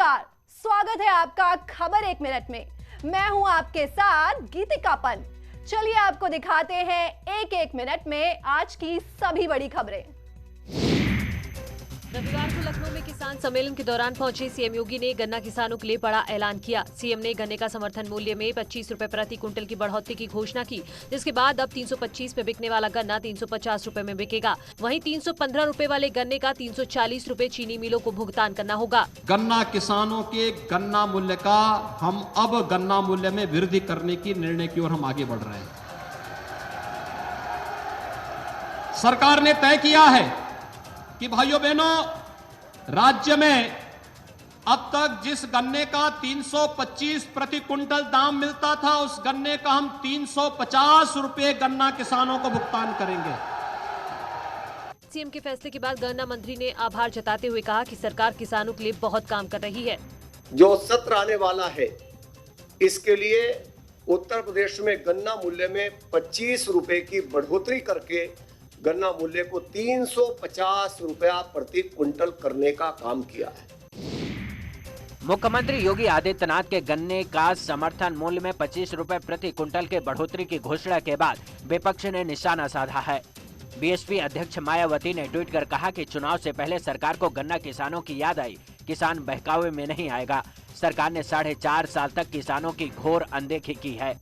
नमस्कार, स्वागत है आपका खबर एक मिनट में। मैं हूं आपके साथ गीतिका पंत। चलिए आपको दिखाते हैं एक एक मिनट में आज की सभी बड़ी खबरें। रविवार को लखनऊ में किसान सम्मेलन के दौरान पहुंचे सीएम योगी ने गन्ना किसानों के लिए बड़ा ऐलान किया। सीएम ने गन्ने का समर्थन मूल्य में 25 रुपए प्रति कुंटल की बढ़ोतरी की घोषणा की, जिसके बाद अब 325 में बिकने वाला गन्ना 350 रुपए में बिकेगा। वहीं 315 रुपए वाले गन्ने का 340 रुपए चीनी मिलों को भुगतान करना होगा। गन्ना किसानों के गन्ना मूल्य का हम अब गन्ना मूल्य में वृद्धि करने की निर्णय की ओर हम आगे बढ़ रहे हैं। सरकार ने तय किया है कि भाइयों बहनों, राज्य में अब तक जिस गन्ने का 325 प्रति कुंटल दाम मिलता था, उस गन्ने का हम 350 रुपए गन्ना किसानों को भुगतान करेंगे। सीएम के फैसले के बाद गन्ना मंत्री ने आभार जताते हुए कहा कि सरकार किसानों के लिए बहुत काम कर रही है। जो सत्र आने वाला है, इसके लिए उत्तर प्रदेश में गन्ना मूल्य में 25 रुपए की बढ़ोतरी करके गन्ना मूल्य को 350 रुपया प्रति कुंटल करने का काम किया है। मुख्यमंत्री योगी आदित्यनाथ के गन्ने का समर्थन मूल्य में 25 रुपए प्रति कुंटल के बढ़ोतरी की घोषणा के बाद विपक्ष ने निशाना साधा है। बीएसपी अध्यक्ष मायावती ने ट्वीट कर कहा कि चुनाव से पहले सरकार को गन्ना किसानों की याद आई। किसान बहकावे में नहीं आएगा। सरकार ने 4.5 साल तक किसानों की घोर अनदेखी की है।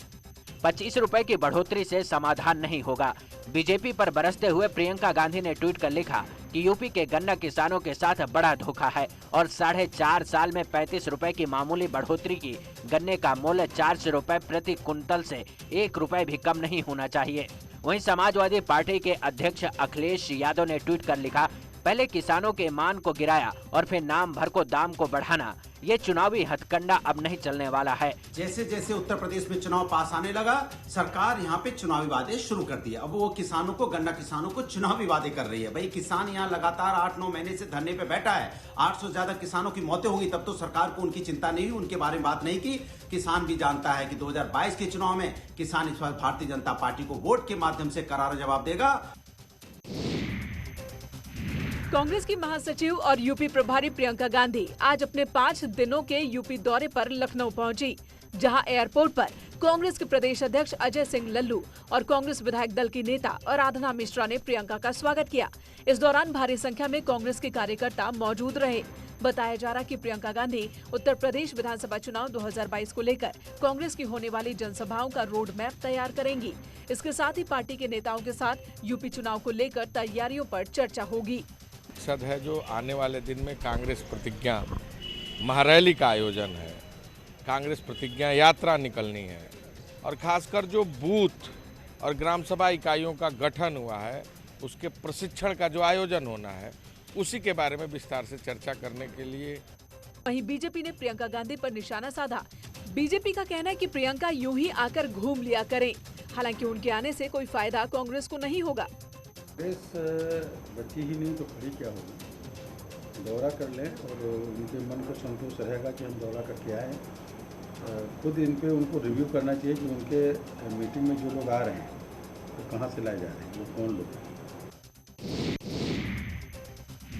25 रुपए की बढ़ोतरी से समाधान नहीं होगा। बीजेपी पर बरसते हुए प्रियंका गांधी ने ट्वीट कर लिखा कि यूपी के गन्ना किसानों के साथ बड़ा धोखा है और 4.5 साल में 35 रुपए की मामूली बढ़ोतरी की गन्ने का मूल्य 400 रुपए प्रति कुंटल से 1 रुपए भी कम नहीं होना चाहिए। वहीं समाजवादी पार्टी के अध्यक्ष अखिलेश यादव ने ट्वीट कर लिखा, पहले किसानों के ईमान को गिराया और फिर नाम भर को दाम को बढ़ाना, ये चुनावी हथकंडा अब नहीं चलने वाला है। जैसे जैसे उत्तर प्रदेश में चुनाव पास आने लगा, सरकार यहाँ पे चुनावी वादे शुरू कर दिए। अब वो किसानों को, गन्ना किसानों को चुनावी वादे कर रही है। भाई किसान यहाँ लगातार 8-9 महीने से धरने पे बैठा है। 800 से ज्यादा किसानों की मौतें होंगी, तब तो सरकार को उनकी चिंता नहीं हुई, उनके बारे में बात नहीं की। किसान भी जानता है कि 2022 के चुनाव में किसान इस बार भारतीय जनता पार्टी को वोट के माध्यम से करारा जवाब देगा। कांग्रेस की महासचिव और यूपी प्रभारी प्रियंका गांधी आज अपने 5 दिनों के यूपी दौरे पर लखनऊ पहुंची, जहां एयरपोर्ट पर कांग्रेस के प्रदेश अध्यक्ष अजय सिंह लल्लू और कांग्रेस विधायक दल की नेता आराधना मिश्रा ने प्रियंका का स्वागत किया। इस दौरान भारी संख्या में कांग्रेस के कार्यकर्ता मौजूद रहे। बताया जा रहा कि प्रियंका गांधी उत्तर प्रदेश विधानसभा चुनाव 2022 को लेकर कांग्रेस की होने वाली जनसभाओं का रोड मैप तैयार करेंगी। इसके साथ ही पार्टी के नेताओं के साथ यूपी चुनाव को लेकर तैयारियों पर चर्चा होगी। मकसद है जो आने वाले दिन में कांग्रेस प्रतिज्ञा महारैली का आयोजन है, कांग्रेस प्रतिज्ञा यात्रा निकलनी है और खासकर जो बूथ और ग्राम सभा इकाइयों का गठन हुआ है, उसके प्रशिक्षण का जो आयोजन होना है, उसी के बारे में विस्तार से चर्चा करने के लिए। वहीं बीजेपी ने प्रियंका गांधी पर निशाना साधा। बीजेपी का कहना है कि प्रियंका यूं ही आकर घूम लिया करें, हालांकि उनके आने से कोई फायदा कांग्रेस को नहीं होगा। कांग्रेस बची ही नहीं तो खड़ी क्या होगी। दौरा कर लें और उनके मन को संतोष रहेगा कि हम दौरा करके आए। खुद इन पे उनको रिव्यू करना चाहिए कि उनके मीटिंग में जो लोग आ रहे हैं वो कहाँ से लाए जा रहे हैं, वो कौन लोग हैं।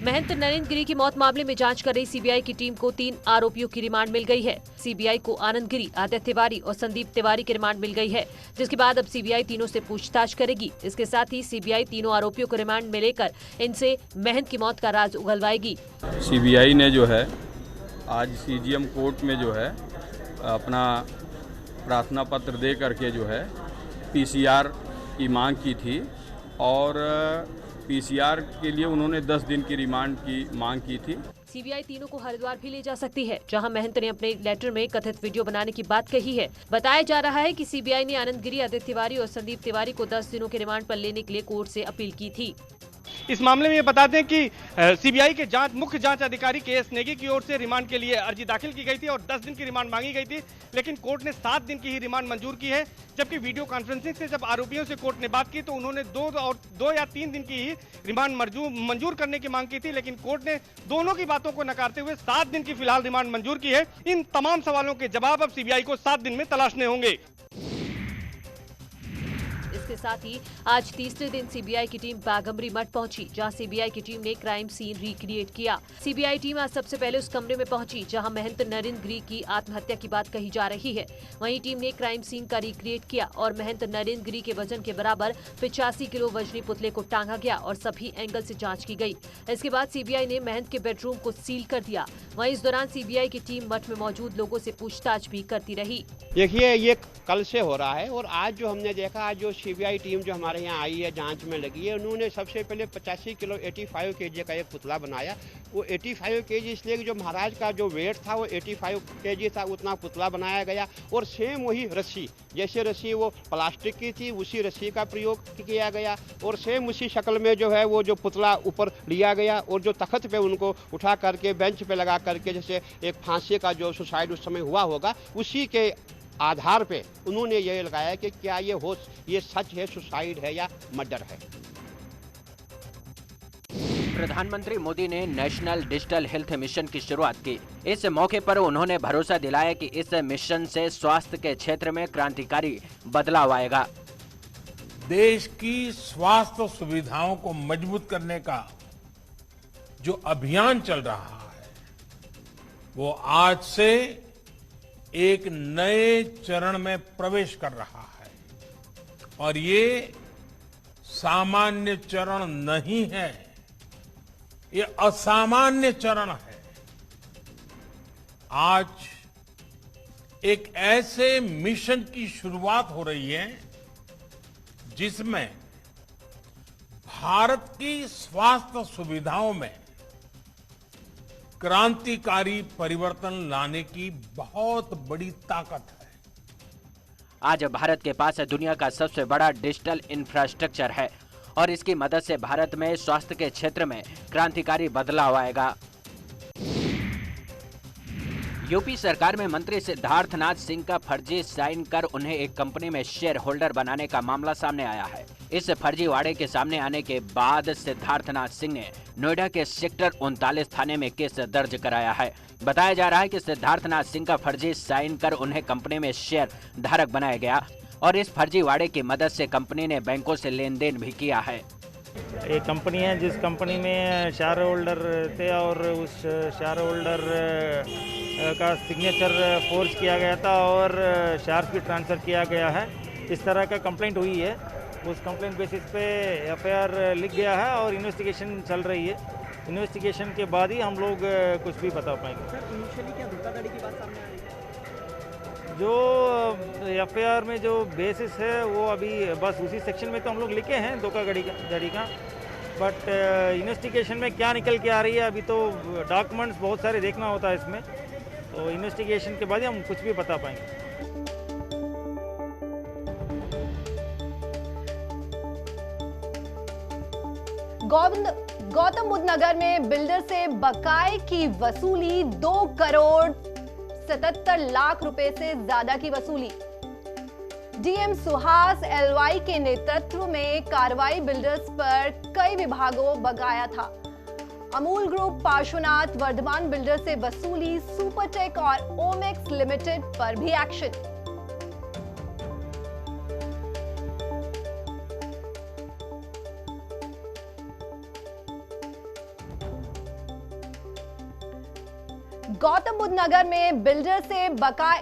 महंत नरेंद्र गिरी की मौत मामले में जांच कर रही सीबीआई की टीम को 3 आरोपियों की रिमांड मिल गई है। सीबीआई को आनंद गिरी, आदित्य तिवारी और संदीप तिवारी की रिमांड मिल गई है, जिसके बाद अब सीबीआई तीनों से पूछताछ करेगी। इसके साथ ही सीबीआई तीनों आरोपियों को रिमांड में लेकर इनसे महंत की मौत का राज उगलवाएगी। सीबीआई ने जो है आज सीजीएम कोर्ट में जो है अपना प्रार्थना पत्र दे करके जो है पीसीआर की मांग की थी और पीसीआर के लिए उन्होंने 10 दिन की रिमांड की मांग की थी। सीबीआई तीनों को हरिद्वार भी ले जा सकती है, जहां महंत ने अपने लेटर में कथित वीडियो बनाने की बात कही है। बताया जा रहा है कि सीबीआई ने आनंद गिरी, आदित्य तिवारी और संदीप तिवारी को 10 दिनों के रिमांड पर लेने के लिए कोर्ट से अपील की थी। इस मामले में ये बता दें कि सीबीआई के मुख्य जांच अधिकारी के एस नेगी की ओर से रिमांड के लिए अर्जी दाखिल की गई थी और 10 दिन की रिमांड मांगी गई थी, लेकिन कोर्ट ने 7 दिन की ही रिमांड मंजूर की है। जबकि वीडियो कॉन्फ्रेंसिंग से जब आरोपियों से कोर्ट ने बात की तो उन्होंने 2 या 3 दिन की ही रिमांड मंजूर करने की मांग की थी, लेकिन कोर्ट ने दोनों की बातों को नकारते हुए 7 दिन की फिलहाल रिमांड मंजूर की है। इन तमाम सवालों के जवाब अब सीबीआई को 7 दिन में तलाशने होंगे। इसके साथ ही आज तीसरे दिन सीबीआई की टीम बाघंबरी मठ पहुंची, जहां सीबीआई की टीम ने क्राइम सीन रिक्रिएट किया। सीबीआई टीम आज सबसे पहले उस कमरे में पहुंची जहां महंत नरेंद्र गिरी की आत्महत्या की बात कही जा रही है। वहीं टीम ने क्राइम सीन का रिक्रिएट किया और महंत नरेंद्र गिरी के वजन के बराबर 85 किलो वजनी पुतले को टांगा गया और सभी एंगल से जांच की गई। इसके बाद सीबीआई ने महंत के बेडरूम को सील कर दिया। वहीं इस दौरान सीबीआई की टीम मठ में मौजूद लोगों से पूछताछ भी करती रही। देखिए, ये कल से हो रहा है और आज जो हमने देखा, आज जो सीबीआई टीम जो हमारे यहाँ आई है, जांच में लगी है, उन्होंने सबसे पहले 85 किलो 85 केजी का एक पुतला बनाया। वो 85 केजी इसलिए कि जो महाराज का जो वेट था वो 85 केजी था, उतना पुतला बनाया गया। और सेम वही रस्सी, जैसे रस्सी वो प्लास्टिक की थी, उसी रस्सी का प्रयोग किया गया और सेम उसी शक्ल में जो है वो जो पुतला ऊपर लिया गया और जो तख्त पे उनको उठा करके बेंच पे लगा करके जैसे एक फांसी का जो सुसाइड उस समय हुआ होगा, उसी के आधार पे उन्होंने ये लगाया कि क्या ये सच है, सुसाइड है या मर्डर है। प्रधानमंत्री मोदी ने नेशनल डिजिटल हेल्थ मिशन की शुरुआत की। इस मौके पर उन्होंने भरोसा दिलाया कि इस मिशन से स्वास्थ्य के क्षेत्र में क्रांतिकारी बदलाव आएगा। देश की स्वास्थ्य सुविधाओं को मजबूत करने का जो अभियान चल रहा है, वो आज से एक नए चरण में प्रवेश कर रहा है और ये सामान्य चरण नहीं है, ये असामान्य चरण है। आज एक ऐसे मिशन की शुरुआत हो रही है जिसमें भारत की स्वास्थ्य सुविधाओं में क्रांतिकारी परिवर्तन लाने की बहुत बड़ी ताकत है। आज भारत के पास दुनिया का सबसे बड़ा डिजिटल इंफ्रास्ट्रक्चर है और इसकी मदद से भारत में स्वास्थ्य के क्षेत्र में क्रांतिकारी बदलाव आएगा। यूपी सरकार में मंत्री सिद्धार्थनाथ सिंह का फर्जी साइन कर उन्हें एक कंपनी में शेयर होल्डर बनाने का मामला सामने आया है। इस फर्जीवाड़े के सामने आने के बाद सिद्धार्थनाथ सिंह ने नोएडा के सेक्टर 39 थाने में केस दर्ज कराया है। बताया जा रहा है कि सिद्धार्थनाथ सिंह का फर्जी साइन कर उन्हें कंपनी में शेयर धारक बनाया गया और इस फर्जीवाड़े की मदद से कंपनी ने बैंकों से लेन देन भी किया है। एक कंपनी है जिस कंपनी में शेयर होल्डर थे और उस शेयर होल्डर का सिग्नेचर फोर्ज किया गया था और शेयर्स भी ट्रांसफ़र किया गया है। इस तरह का कंप्लेंट हुई है। उस कंप्लेंट बेसिस पे एफआईआर लिख गया है और इन्वेस्टिगेशन चल रही है। इन्वेस्टिगेशन के बाद ही हम लोग कुछ भी बता पाएंगे। सर, इनिशियली क्या धोखाधड़ी की बात सामने आई है? जो एफआईआर में जो बेसिस है वो अभी बस उसी सेक्शन में तो हम लोग लिखे हैं धोखाधड़ी का, बट इन्वेस्टिगेशन में क्या निकल के आ रही है अभी तो डॉक्यूमेंट्स बहुत सारे देखना होता है इसमें, तो इन्वेस्टिगेशन के बाद ही हम कुछ भी बता पाएंगे। गौतम बुद्ध नगर में बिल्डर से बकाये की वसूली 2 करोड़ 77 लाख रुपए से ज्यादा की वसूली। डीएम सुहास एलवाई के नेतृत्व में कार्रवाई बिल्डर्स पर कई विभागों बकाया था। अमूल ग्रुप, पार्श्वनाथ, वर्धमान बिल्डर से वसूली, सुपरटेक और ओमेक्स लिमिटेड पर भी एक्शन। गौतम बुद्ध नगर में बिल्डर से बकाये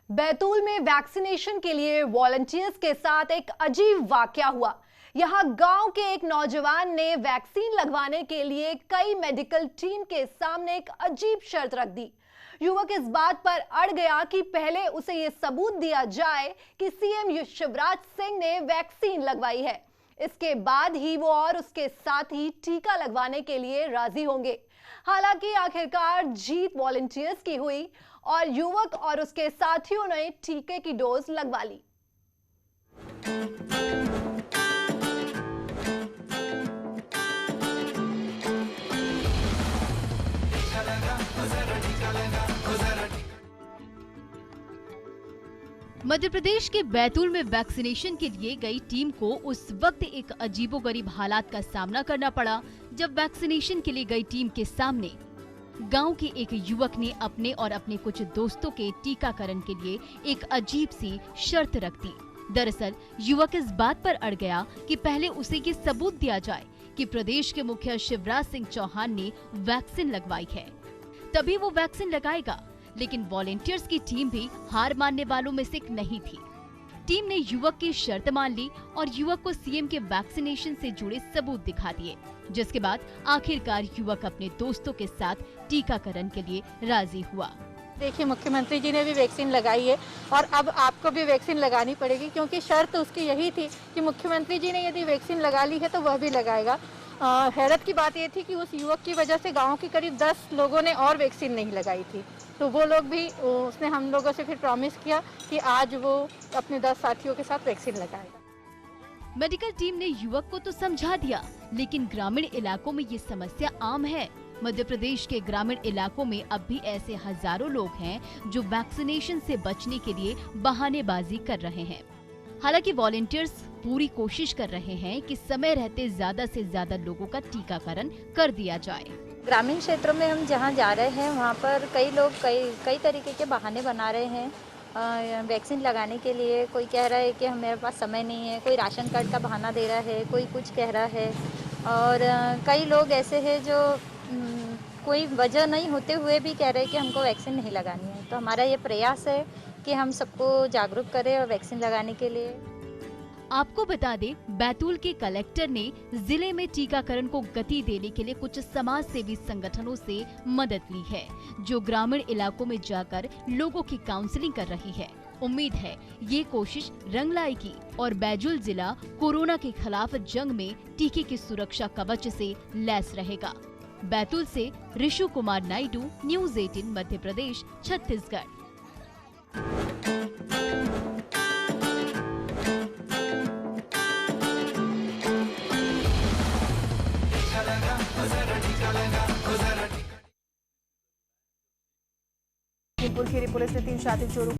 बैतूल में वैक्सीनेशन के लिए वॉलंटियर्स के साथ एक अजीब वाकया हुआ। यहां गांव के एक नौजवान ने वैक्सीन लगवाने के लिए कई मेडिकल टीम के सामने एक अजीब शर्त रख दी। युवक इस बात पर अड़ गया कि पहले उसे यह सबूत दिया जाए कि सीएम शिवराज सिंह ने वैक्सीन लगवाई है, इसके बाद ही वो और उसके साथी टीका लगवाने के लिए राजी होंगे। हालांकि आखिरकार जीत वॉलंटियर्स की हुई और युवक और उसके साथियों ने टीके की डोज लगवा ली। मध्य प्रदेश के बैतूल में वैक्सीनेशन के लिए गई टीम को उस वक्त एक अजीबोगरीब हालात का सामना करना पड़ा जब वैक्सीनेशन के लिए गई टीम के सामने गांव के एक युवक ने अपने और अपने कुछ दोस्तों के टीकाकरण के लिए एक अजीब सी शर्त रख दी। दरअसल युवक इस बात पर अड़ गया कि पहले उसे ये सबूत दिया जाए कि प्रदेश के मुखिया शिवराज सिंह चौहान ने वैक्सीन लगवाई है, तभी वो वैक्सीन लगाएगा। लेकिन वॉलेंटियर्स की टीम भी हार मानने वालों में से नहीं थी। टीम ने युवक की शर्त मान ली और युवक को सीएम के वैक्सीनेशन से जुड़े सबूत दिखा दिए, जिसके बाद आखिरकार युवक अपने दोस्तों के साथ टीकाकरण के लिए राजी हुआ। देखिए, मुख्यमंत्री जी ने भी वैक्सीन लगाई है और अब आपको भी वैक्सीन लगानी पड़ेगी, क्योंकि शर्त उसकी यही थी कि मुख्यमंत्री जी ने यदि वैक्सीन लगा ली है तो वह भी लगाएगा। हैरत की बात यह थी कि उस युवक की वजह से गांव के करीब 10 लोगों ने और वैक्सीन नहीं लगाई थी, तो वो लोग भी, उसने हम लोगों से फिर प्रॉमिस किया कि आज वो अपने 10 साथियों के साथ वैक्सीन लगाएगा। मेडिकल टीम ने युवक को तो समझा दिया, लेकिन ग्रामीण इलाकों में ये समस्या आम है। मध्य प्रदेश के ग्रामीण इलाकों में अब भी ऐसे हजारों लोग हैं जो वैक्सीनेशन से बचने के लिए बहानेबाजी कर रहे हैं। हालांकि वॉलेंटियर्स पूरी कोशिश कर रहे हैं कि समय रहते ज्यादा से ज्यादा लोगों का टीकाकरण कर दिया जाए। ग्रामीण क्षेत्रों में हम जहां जा रहे हैं वहां पर कई लोग कई तरीके के बहाने बना रहे हैं वैक्सीन लगाने के लिए। कोई कह रहा है कि हमारे पास समय नहीं है, कोई राशन कार्ड का बहाना दे रहा है, कोई कुछ कह रहा है, और कई लोग ऐसे हैं जो कोई वजह नहीं होते हुए भी कह रहे हैं कि हमको वैक्सीन नहीं लगानी है। तो हमारा ये प्रयास है कि हम सबको जागरूक करें और वैक्सीन लगाने के लिए। आपको बता दें, बैतूल के कलेक्टर ने जिले में टीकाकरण को गति देने के लिए कुछ समाज सेवी संगठनों से मदद ली है, जो ग्रामीण इलाकों में जाकर लोगों की काउंसलिंग कर रही है। उम्मीद है ये कोशिश रंग लाएगी और बैतूल जिला कोरोना के खिलाफ जंग में टीके की सुरक्षा कवच से लैस रहेगा। बैतूल से ऋषु कुमार नायडू, न्यूज़ 18 मध्य प्रदेश, छत्तीसगढ़। खीरी पुलिस ने 3 शातिर चोरों